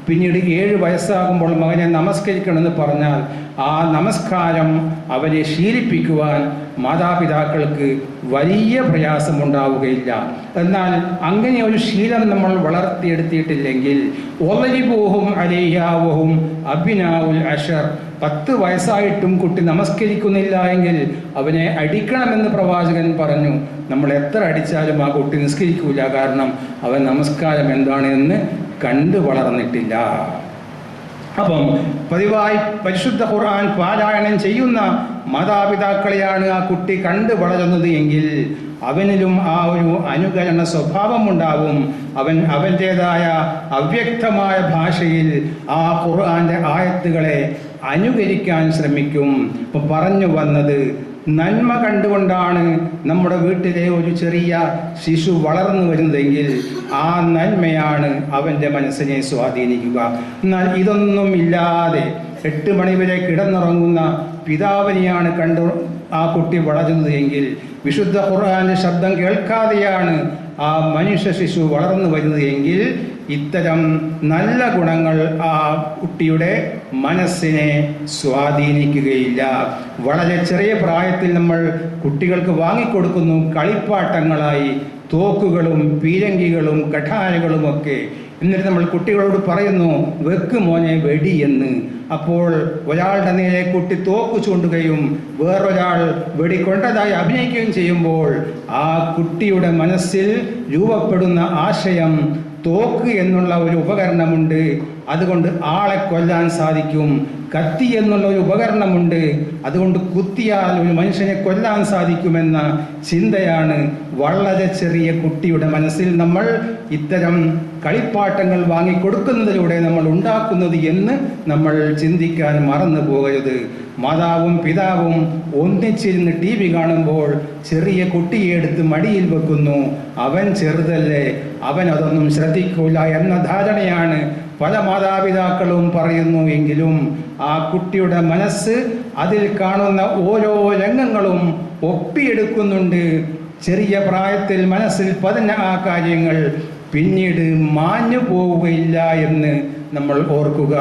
പിന്നീട് 7 വയസ്സാകുമ്പോൾ മകനെ നമസ്കരിക്കണമെന്ന് പറഞ്ഞാൽ ആ നമസ്കാരം അവരെ ശീലിപ്പിക്കുവാൻ മാതാപിതാക്കൾക്ക് വലിയ പ്രയാസമുണ്ടാവുകയില്ല. എന്നാൽ അങ്ങനെ ഒരു ശീലം നമ്മൾ വളർത്തിയെടുത്തിട്ടില്ലെങ്കിൽ ഒളരിബൂഹും അലൈഹാവഹും അബ്നാഉൽ അശർ 10 വയസ്സായിട്ടും കുട്ടി നമസ്കരിക്കുന്നില്ല എങ്കിൽ അവനെ അടിക്കണമെന്ന് പ്രവാചകൻ പറഞ്ഞു. നമ്മൾ എത്ര അടിച്ചാലും ആ കുട്ടി നിസ്കരിക്കൂല. കാരണം അവൻ നമസ്കാരം എന്താണ് എന്ന് കണ്ടു വളർന്നിട്ടില്ല. അപ്പം പതിവായി പരിശുദ്ധ ഖുർആൻ പാരായണം ചെയ്യുന്ന മാതാപിതാക്കളെയാണ് ആ കുട്ടി കണ്ടു വളരുന്നത് എങ്കിൽ അവനിലും ആ ഒരു അനുകരണ സ്വഭാവം ഉണ്ടാവും. അവൻ്റേതായ അവ്യക്തമായ ഭാഷയിൽ ആ ഖുർആന്റെ ആയത്തുകളെ അനുകരിക്കാൻ ശ്രമിക്കും. ഇപ്പം പറഞ്ഞു വന്നത്, നന്മ കണ്ടുകൊണ്ടാണ് നമ്മുടെ വീട്ടിലെ ഒരു ചെറിയ ശിശു വളർന്നു വരുന്നതെങ്കിൽ ആ നന്മയാണ് അവൻ്റെ മനസ്സിനെ സ്വാധീനിക്കുക. എന്നാൽ ഇതൊന്നും ഇല്ലാതെ 8 മണി വരെ കിടന്നുറങ്ങുന്ന പിതാവിനെയാണ് കണ്ടു ആ കുട്ടി വളരുന്നത് എങ്കിൽ, വിശുദ്ധ ഖുർആന്റെ ശബ്ദം കേൾക്കാതെയാണ് ആ മനുഷ്യ ശിശു വളർന്നു വരുന്നത് എങ്കിൽ, ഇത്തരം നല്ല ഗുണങ്ങൾ ആ കുട്ടിയുടെ മനസ്സിനെ സ്വാധീനിക്കുകയില്ല. വളരെ ചെറിയ പ്രായത്തിൽ നമ്മൾ കുട്ടികൾക്ക് വാങ്ങിക്കൊടുക്കുന്നു കളിപ്പാട്ടങ്ങളായി തോക്കുകളും പീരങ്കികളും കഠാരകളുമൊക്കെ. എന്നിട്ട് നമ്മൾ കുട്ടികളോട് പറയുന്നു, വെക്ക് മോനെ വെടി എന്ന്. അപ്പോൾ ഒരാളുടെ നേരെ കുട്ടി തോക്ക് ചൂണ്ടുകയും വേറൊരാൾ വെടിക്കൊണ്ടതായി അഭിനയിക്കുകയും ചെയ്യുമ്പോൾ ആ കുട്ടിയുടെ മനസ്സിൽ രൂപപ്പെടുന്ന ആശയം, തോക്ക് എന്നുള്ള ഒരു ഉപകരണമുണ്ട്, അതുകൊണ്ട് ആളെ കൊല്ലാൻ സാധിക്കും. കത്തി എന്നുള്ള ഒരു ഉപകരണമുണ്ട്, അതുകൊണ്ട് കുത്തിയാൽ ഒരു മനുഷ്യനെ കൊല്ലാൻ സാധിക്കുമെന്ന ചിന്തയാണ് വളരെ ചെറിയ കുട്ടിയുടെ മനസ്സിൽ നമ്മൾ ഇത്തരം കളിപ്പാട്ടങ്ങൾ വാങ്ങിക്കൊടുക്കുന്നതിലൂടെ നമ്മൾ ഉണ്ടാക്കുന്നത് എന്ന് നമ്മൾ ചിന്തിക്കാൻ മറന്നു പോകരുത്. മാതാവും പിതാവും ഒന്നിച്ചിരുന്ന് TV കാണുമ്പോൾ ചെറിയ കുട്ടിയെ എടുത്ത് മടിയിൽ വെക്കുന്നു. അവൻ ചെറുതല്ലേ, അവൻ അതൊന്നും ശ്രദ്ധിക്കൂല എന്ന ധാരണയാണ് പല മാതാപിതാക്കളും പറയുന്നു. എങ്കിലും ആ കുട്ടിയുടെ മനസ്സ് അതിൽ കാണുന്ന ഓരോ രംഗങ്ങളും ഒപ്പിയെടുക്കുന്നുണ്ട്. ചെറിയ പ്രായത്തിൽ മനസ്സിൽ പതിഞ്ഞ ആ കാര്യങ്ങൾ പിന്നീട് മാഞ്ഞു പോവുകയില്ല എന്ന് നമ്മൾ ഓർക്കുക.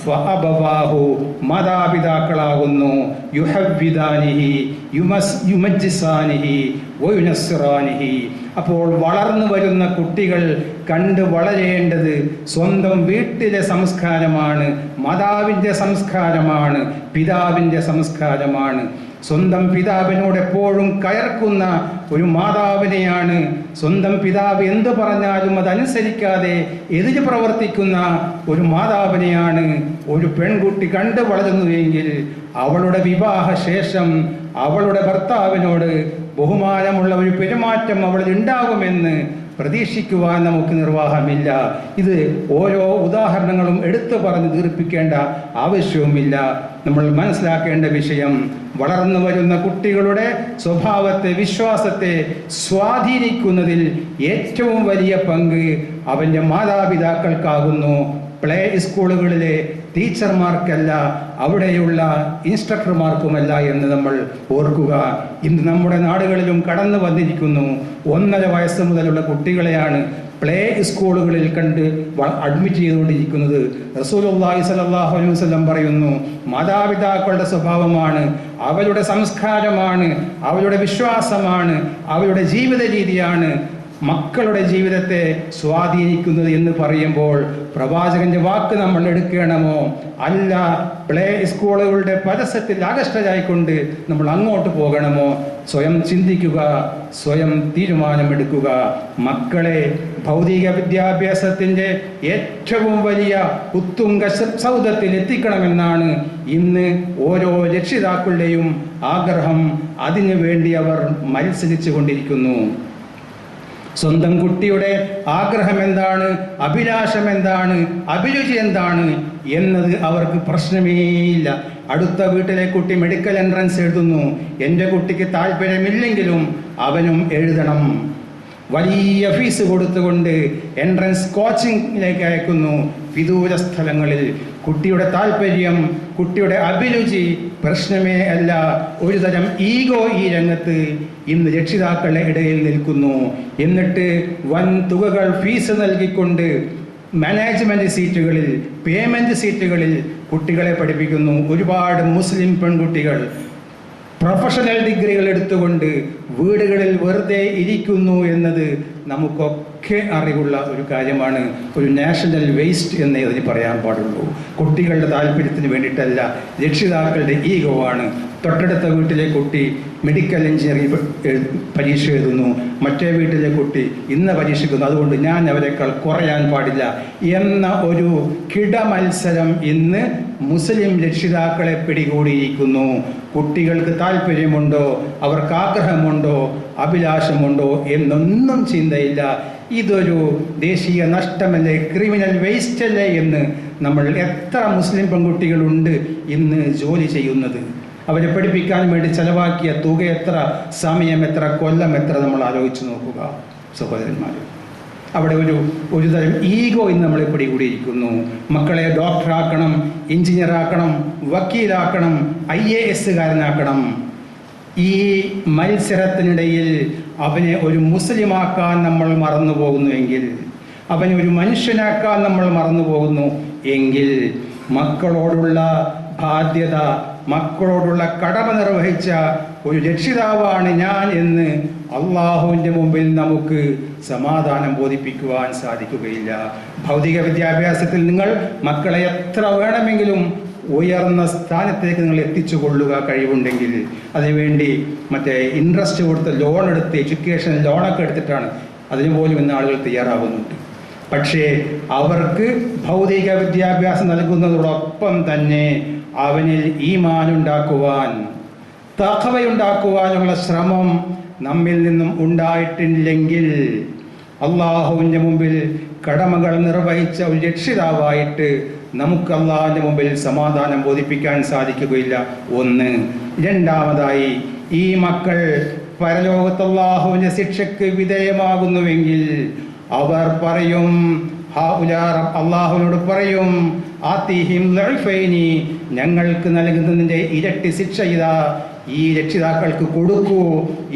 ഫഅബവാഹു, മാതാപിതാക്കളാകുന്നു, യുഹവ്വിദാനിഹി യുമജ്ജിസാനിഹി വയുനസ്സിറാനിഹി. അപ്പോൾ വളർന്നു വരുന്ന കുട്ടികൾ കണ്ട് വളരേണ്ടത് സ്വന്തം വീട്ടിലെ സംസ്കാരമാണ്, മാതാവിൻ്റെ സംസ്കാരമാണ്, പിതാവിൻ്റെ സംസ്കാരമാണ്. സ്വന്തം പിതാവിനോട് എപ്പോഴും കയർക്കുന്ന ഒരു മാതാവിനെയാണ്, സ്വന്തം പിതാവ് എന്ത് പറഞ്ഞാലും അതനുസരിക്കാതെ എതിര് പ്രവർത്തിക്കുന്ന ഒരു മാതാവിനെയാണ് ഒരു പെൺകുട്ടി കണ്ടു വളരുന്നുവെങ്കിൽ അവളുടെ വിവാഹശേഷം അവളുടെ ഭർത്താവിനോട് ബഹുമാനമുള്ള ഒരു പെരുമാറ്റം അവളിൽ ഉണ്ടാകുമെന്ന് പ്രതീക്ഷിക്കുവാൻ നമുക്ക് നിർവാഹമില്ല. ഇത് ഓരോ ഉദാഹരണങ്ങളും എടുത്തു പറഞ്ഞ് തീർപ്പിക്കേണ്ട ആവശ്യവുമില്ല. നമ്മൾ മനസ്സിലാക്കേണ്ട വിഷയം, വളർന്നു വരുന്ന കുട്ടികളുടെ സ്വഭാവത്തെ, വിശ്വാസത്തെ സ്വാധീനിക്കുന്നതിൽ ഏറ്റവും വലിയ പങ്ക് അവൻ്റെ മാതാപിതാക്കൾക്കാകുന്നു. പ്ലേ സ്കൂളുകളിലെ ടീച്ചർമാർക്കല്ല, അവിടെയുള്ള ഇൻസ്ട്രക്ടർമാർക്കുമല്ല എന്ന് നമ്മൾ ഓർക്കുക. ഇന്ന് നമ്മുടെ നാടുകളിലും കടന്നു വന്നിരിക്കുന്നു. 1.5 വയസ്സ് മുതലുള്ള കുട്ടികളെയാണ് പ്ലേ സ്കൂളുകളിൽ കണ്ട് അഡ്മിറ്റ് ചെയ്തുകൊണ്ടിരിക്കുന്നത്. റസൂലുള്ളാഹി സ്വല്ലല്ലാഹു അലൈഹി വസല്ലം പറയുന്നു, മാതാപിതാക്കളുടെ സ്വഭാവമാണ്, അവരുടെ സംസ്കാരമാണ്, അവരുടെ വിശ്വാസമാണ്, അവരുടെ ജീവിത രീതിയാണ് മക്കളുടെ ജീവിതത്തെ സ്വാധീനിക്കുന്നത് എന്ന് പറയുമ്പോൾ പ്രവാചകന്റെ വാക്ക് നമ്മൾ എടുക്കണമോ? അല്ല, പ്ലേ സ്കൂളുകളുടെ പരസ്യത്തിൽ ആകർഷ്ടരായിക്കൊണ്ട് നമ്മൾ അങ്ങോട്ട് പോകണമോ? സ്വയം ചിന്തിക്കുക, സ്വയം തീരുമാനമെടുക്കുക. മക്കളെ ഭൗതിക വിദ്യാഭ്യാസത്തിൻ്റെ ഏറ്റവും വലിയ ഉത്തുംഗ സൗധത്തിൽ എത്തിക്കണമെന്നാണ് ഇന്ന് ഓരോ രക്ഷിതാക്കളുടെയും ആഗ്രഹം. അതിനു വേണ്ടി അവർ മത്സരിച്ചു കൊണ്ടിരിക്കുന്നു. സ്വന്തം കുട്ടിയുടെ ആഗ്രഹം എന്താണ്, അഭിലാഷം എന്താണ്, അഭിരുചി എന്താണ് എന്നത് അവർക്ക് പ്രശ്നമേയില്ല. അടുത്ത വീട്ടിലെ കുട്ടി മെഡിക്കൽ എൻട്രൻസ് എഴുതുന്നു, എൻ്റെ കുട്ടിക്ക് താല്പര്യമില്ലെങ്കിലും അവനും എഴുതണം. വലിയ ഫീസ് കൊടുത്തുകൊണ്ട് എൻട്രൻസ് കോച്ചിങ്ങിലേക്ക് അയക്കുന്നു. വിദൂര സ്ഥലങ്ങളിൽ കുട്ടിയുടെ താല്പര്യം, കുട്ടിയുടെ അഭിരുചി പ്രശ്നമേ അല്ല. ഒരു തരം ഈഗോ ഈ രംഗത്ത് ഇന്ന് രക്ഷിതാക്കളുടെ ഇടയിൽ നിൽക്കുന്നു. എന്നിട്ട് വൻ തുകകൾ ഫീസ് നൽകിക്കൊണ്ട് മാനേജ്മെൻറ്റ് സീറ്റുകളിൽ, പേയ്മെൻറ്റ് സീറ്റുകളിൽ കുട്ടികളെ പഠിപ്പിക്കുന്നു. ഒരുപാട് മുസ്ലിം പെൺകുട്ടികൾ പ്രൊഫഷണൽ ഡിഗ്രികൾ എടുത്തുകൊണ്ട് വീടുകളിൽ വെറുതെ ഇരിക്കുന്നു എന്നത് നമുക്കൊക്കെ അറിവുള്ള ഒരു കാര്യമാണ്. ഒരു നാഷണൽ വേസ്റ്റ് എന്നേ അതിന് പറയാൻ പാടുള്ളൂ. കുട്ടികളുടെ താല്പര്യത്തിന് വേണ്ടിയിട്ടല്ല, രക്ഷിതാക്കളുടെ ഈഗോ ആണ്. തൊട്ടടുത്ത വീട്ടിലെ കുട്ടി മെഡിക്കൽ എഞ്ചിനീയറിംഗ് പരീക്ഷ എഴുതുന്നു, മറ്റേ വീട്ടിലെ കുട്ടി ഇന്ന് പരീക്ഷിക്കുന്നു, അതുകൊണ്ട് ഞാൻ അവരെക്കാൾ കുറയാൻ പാടില്ല എന്ന ഒരു കിടമത്സരം ഇന്ന് മുസ്ലിം രക്ഷിതാക്കളെ പിടികൂടിയിരിക്കുന്നു. കുട്ടികൾക്ക് താല്പര്യമുണ്ടോ, അവർക്ക് ആഗ്രഹമുണ്ടോ, അഭിലാഷമുണ്ടോ എന്നൊന്നും ചിന്തയില്ല. ഇതൊരു ദേശീയ നഷ്ടമല്ലേ, ക്രിമിനൽ വേസ്റ്റ് അല്ലേ എന്ന് നമ്മൾ എത്ര മുസ്ലിം പെൺകുട്ടികളുണ്ട് ഇന്ന് ജോലി ചെയ്യുന്നത്. അവരെ പഠിപ്പിക്കാൻ വേണ്ടി ചെലവാക്കിയ തുക എത്ര, സമയം എത്ര, കൊല്ലം എത്ര, നമ്മൾ ആലോചിച്ച് നോക്കുക സഹോദരന്മാർ. അവിടെ ഒരു തരം ഈഗോ ഇന്ന് നമ്മളെ പിടികൂടിയിരിക്കുന്നു. മക്കളെ ഡോക്ടറാക്കണം, എഞ്ചിനീയറാക്കണം, വക്കീലാക്കണം, IAS കാരനാക്കണം. ഈ മത്സരത്തിനിടയിൽ അവനെ ഒരു മുസ്ലിമാക്കാൻ നമ്മൾ മറന്നു പോകുന്നുവെങ്കിൽ, അവനെ ഒരു മനുഷ്യനാക്കാൻ നമ്മൾ മറന്നു പോകുന്നു എങ്കിൽ, മക്കളോടുള്ള ബാധ്യത, മക്കളോടുള്ള കടമ നിർവഹിച്ച ഒരു രക്ഷിതാവാണ് ഞാൻ എന്ന് അള്ളാഹുവിൻ്റെ മുമ്പിൽ നമുക്ക് സമാധാനം ബോധിപ്പിക്കുവാൻ സാധിക്കുകയില്ല. ഭൗതിക വിദ്യാഭ്യാസത്തിൽ നിങ്ങൾ മക്കളെ എത്ര വേണമെങ്കിലും ഉയർന്ന സ്ഥാനത്തേക്ക് നിങ്ങൾ എത്തിച്ചു കൊള്ളുക കഴിവുണ്ടെങ്കിൽ, അതിനുവേണ്ടി മറ്റേ ഇൻട്രസ്റ്റ് കൊടുത്ത് ലോൺ എടുത്ത്, എഡ്യൂക്കേഷൻ ലോണൊക്കെ എടുത്തിട്ടാണ് അതിനുപോലും ഇന്ന് ആളുകൾ തയ്യാറാകുന്നുണ്ട്. പക്ഷേ അവർക്ക് ഭൗതിക വിദ്യാഭ്യാസം നൽകുന്നതോടൊപ്പം തന്നെ അവനിൽ ഈമാനുണ്ടാക്കുവാൻ, തഖ്വയുണ്ടാക്കുവാനുള്ള ശ്രമം നമ്മിൽ നിന്നും ഉണ്ടായിട്ടില്ലെങ്കിൽ അള്ളാഹുവിൻ്റെ മുമ്പിൽ കടമകൾ നിർവഹിച്ച ഒരു രക്ഷിതാവായിട്ട് നമുക്ക് അള്ളാഹുവിൻ്റെ മുമ്പിൽ സമാധാനം ബോധിപ്പിക്കാൻ സാധിക്കുകയില്ല. ഒന്ന്. രണ്ടാമതായി, ഈ മക്കൾ പരലോകത്ത് അള്ളാഹുവിൻ്റെ ശിക്ഷയ്ക്ക് വിധേയമാകുന്നുവെങ്കിൽ അവർ പറയും, അള്ളാഹുവിനോട് പറയും, ആതിഹിം ലഅഫൈനി, ഞങ്ങൾക്ക് നൽകുന്നതിൻ്റെ ഇരട്ടി ശിക്ഷ ഇതാ ഈ രക്ഷിതാക്കൾക്ക് കൊടുക്കൂ.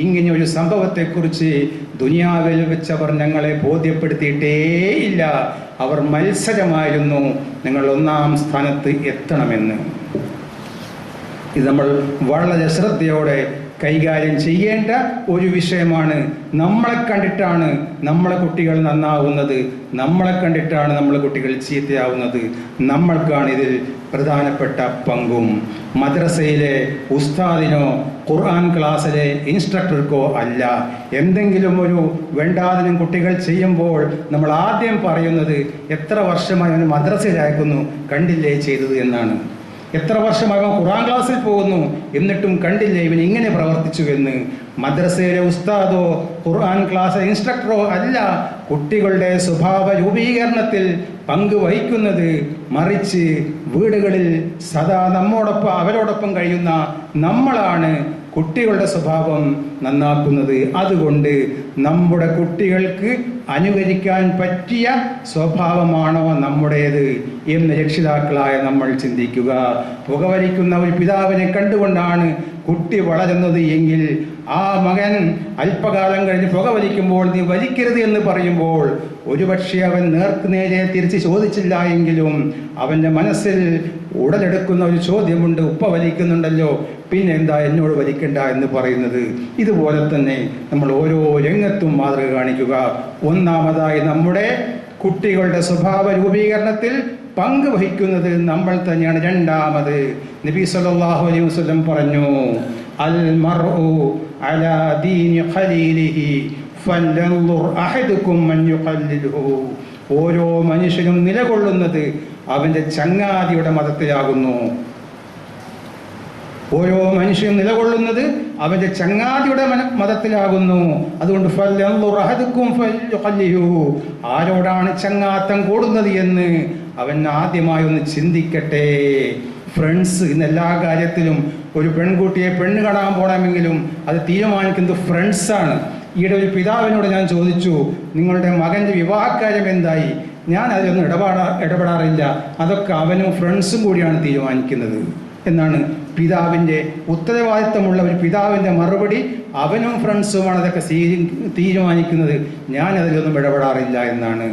ഇങ്ങനെ ഒരു സംഭവത്തെക്കുറിച്ച് ദുനിയാവിൽ വെച്ചവർ ഞങ്ങളെ ബോധ്യപ്പെടുത്തിയിട്ടേയില്ല. അവർ മത്സരമായിരുന്നു നിങ്ങൾ ഒന്നാം സ്ഥാനത്ത് എത്തണമെന്ന്. ഇത് നമ്മൾ വളരെ ശ്രദ്ധയോടെ കൈകാര്യം ചെയ്യേണ്ട ഒരു വിഷയമാണ്. നമ്മളെ കണ്ടിട്ടാണ് നമ്മളെ കുട്ടികൾ നന്നാവുന്നത്, നമ്മളെ കണ്ടിട്ടാണ് നമ്മളെ കുട്ടികൾ ചീത്തയാവുന്നത്. നമ്മൾക്കാണ് ഇതിൽ പ്രധാനപ്പെട്ട പങ്കും. മദ്രസയിലെ ഉസ്താദിനോ ഖുർആൻ ക്ലാസ്സിലെ ഇൻസ്ട്രക്ടർക്കോ അല്ല. എന്തെങ്കിലും ഒരു വേണ്ടാതിനും കുട്ടികൾ ചെയ്യുമ്പോൾ നമ്മൾ ആദ്യം പറയുന്നത്, എത്ര വർഷമായി അവന് മദ്രസയിൽ അയക്കുന്നു, കണ്ടില്ലേ ചെയ്തത് എന്നാണ്. എത്ര വർഷമായി ഖുർആൻ ക്ലാസ്സിൽ പോകുന്നു, എന്നിട്ടും കണ്ടില്ലേ ഇവൻ ഇങ്ങനെ പ്രവർത്തിച്ചു എന്ന്. മദ്രസയിലെ ഉസ്താദോ ഖുർആൻ ക്ലാസ് ഇൻസ്ട്രക്ടറോ അല്ല കുട്ടികളുടെ സ്വഭാവ രൂപീകരണത്തിൽ പങ്കുവഹിക്കുന്നത്. മറിച്ച് വീടുകളിൽ സദാ നമ്മോടൊപ്പം അവരോടൊപ്പം കഴിയുന്ന നമ്മളാണ് കുട്ടികളുടെ സ്വഭാവം നന്നാക്കുന്നത്. അതുകൊണ്ട് നമ്മുടെ കുട്ടികൾക്ക് അനുകരിക്കാൻ പറ്റിയ സ്വഭാവമാണോ നമ്മുടേത് എന്ന് രക്ഷിതാക്കളായ നമ്മൾ ചിന്തിക്കുക. പുകവലിക്കുന്ന ഒരു പിതാവിനെ കണ്ടുകൊണ്ടാണ് കുട്ടി വളരുന്നത് എങ്കിൽ ആ മകൻ അല്പകാലം കഴിഞ്ഞ് പുകവലിക്കുമ്പോൾ നീ വലിക്കരുത് എന്ന് പറയുമ്പോൾ ഒരുപക്ഷെ അവൻ നേർക്കുനേരെ തിരിച്ച് ചോദിച്ചില്ല എങ്കിലും അവൻ്റെ മനസ്സിൽ ഉടലെടുക്കുന്ന ഒരു ചോദ്യമുണ്ട്, ഉപ്പ വലിക്കുന്നുണ്ടല്ലോ, പിന്നെ എന്താ എന്നോട് വലിക്കണ്ട എന്ന് പറയുന്നത്. ഇതുപോലെ തന്നെ നമ്മൾ ഓരോ രംഗത്തും മാതൃക കാണിക്കുക. ഒന്നാമതായി നമ്മുടെ കുട്ടികളുടെ സ്വഭാവ രൂപീകരണത്തിൽ പങ്ക് വഹിക്കുന്നത് നമ്മൾ തന്നെയാണ്. രണ്ടാമത്, നബി സല്ലല്ലാഹു അലൈഹി വസല്ലം പറഞ്ഞു, അൽ മർഉ അലാ ദീനി ഖലീലിഹി ഫലൻദുർ അഹദുകും മൻ യുഖല്ലിലുഹു. ഓരോ മനുഷ്യനും നിലകൊള്ളുന്നത് അവൻ്റെ ചങ്ങാതിയുടെ മതത്തിലാകുന്നു. ഓരോ മനുഷ്യനും നിലകൊള്ളുന്നത് അവൻ്റെ ചങ്ങാതിയുടെ മതത്തിലാകുന്നു. അതുകൊണ്ട് ഫലൻദുർ അഹദുകും ഫലയുഖല്ലിഹു, ആരോടാണ് ചങ്ങാത്തം കൂടുന്നത് എന്ന് അവൻ ആദ്യമായി ഒന്ന് ചിന്തിക്കട്ടെ. ഫ്രണ്ട്സ് ഇന്ന് എല്ലാ കാര്യത്തിലും ഒരു പെൺകുട്ടിയെ പെണ്ണ് കാണാൻ പോകണമെങ്കിലും അത് തീരുമാനിക്കുന്നത് ഫ്രണ്ട്സാണ്. ഈയിടെ ഒരു പിതാവിനോട് ഞാൻ ചോദിച്ചു, നിങ്ങളുടെ മകൻ്റെ വിവാഹകാര്യം എന്തായി? ഞാൻ അതിലൊന്നും ഇടപെടാറില്ല, അതൊക്കെ അവനും ഫ്രണ്ട്സും കൂടിയാണ് തീരുമാനിക്കുന്നത് എന്നാണ് പിതാവിൻ്റെ ഉത്തരവാദിത്തമുള്ള ഒരു പിതാവിൻ്റെ മറുപടി. അവനും ഫ്രണ്ട്സുമാണ് അതൊക്കെ തീരുമാനിക്കുന്നത്, ഞാൻ അതിലൊന്നും ഇടപെടാറില്ല എന്നാണ്.